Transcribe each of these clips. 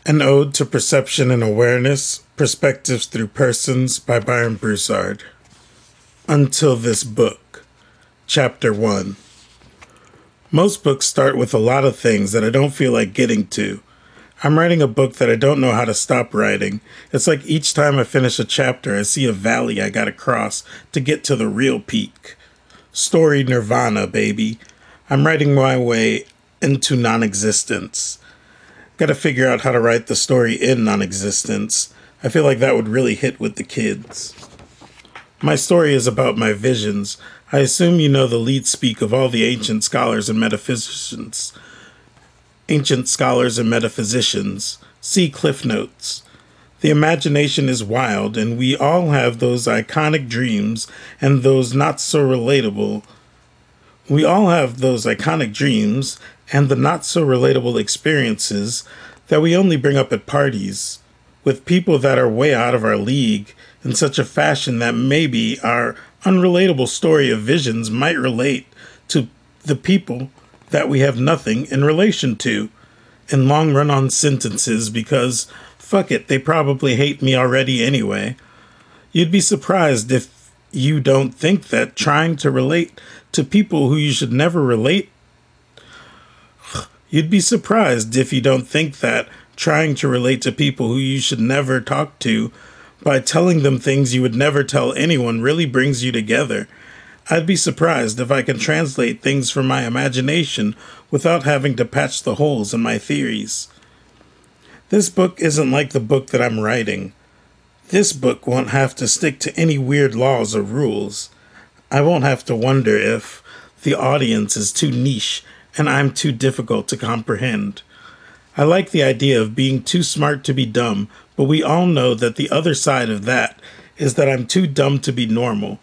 An Ode to Perception and Awareness, Perspectives Through Persons by Byron Broussard. Until this book. Chapter 1. Most books start with a lot of things that I don't feel like getting to. I'm writing a book that I don't know how to stop writing. It's like each time I finish a chapter, I see a valley I gotta cross to get to the real peak. Story nirvana, baby. I'm writing my way into non-existence. Gotta figure out how to write the story in non-existence. I feel like that would really hit with the kids. My story is about my visions. I assume you know the lead speak of all the ancient scholars and metaphysicians. See Cliff Notes. The imagination is wild, and we all have those iconic dreams and those not so relatable. We all have those iconic dreams and the not so relatable experiences that we only bring up at parties with people that are way out of our league in such a fashion that maybe our unrelatable story of visions might relate to the people that we have nothing in relation to in long run-on sentences because, fuck it, they probably hate me already anyway. You'd be surprised if you don't think that trying to relate to people who you should never relate. You'd be surprised if you don't think that trying to relate to people who you should never talk to by telling them things you would never tell anyone really brings you together. I'd be surprised if I can translate things from my imagination without having to patch the holes in my theories. This book isn't like the book that I'm writing. This book won't have to stick to any weird laws or rules. I won't have to wonder if the audience is too niche and I'm too difficult to comprehend. I like the idea of being too smart to be dumb, but we all know that the other side of that is that I'm too dumb to be normal.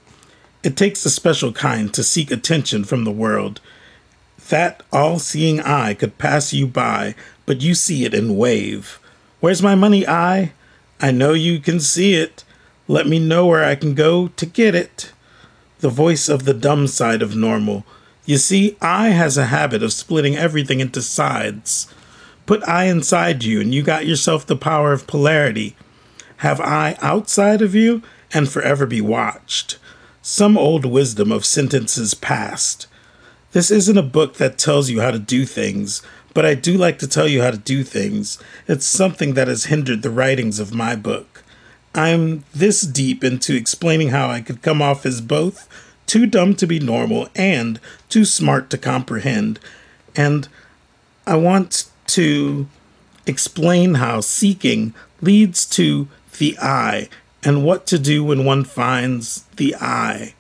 It takes a special kind to seek attention from the world. That all-seeing eye could pass you by, but you see it and wave. Where's my money, eye? I know you can see it. Let me know where I can go to get it. The voice of the dumb side of normal. You see, I has a habit of splitting everything into sides. Put I inside you and you got yourself the power of polarity. Have I outside of you and forever be watched. Some old wisdom of sentences past. This isn't a book that tells you how to do things, but I do like to tell you how to do things. It's something that has hindered the writings of my book. I'm this deep into explaining how I could come off as both too dumb to be normal and too smart to comprehend. And I want to explain how seeking leads to the I and what to do when one finds the I.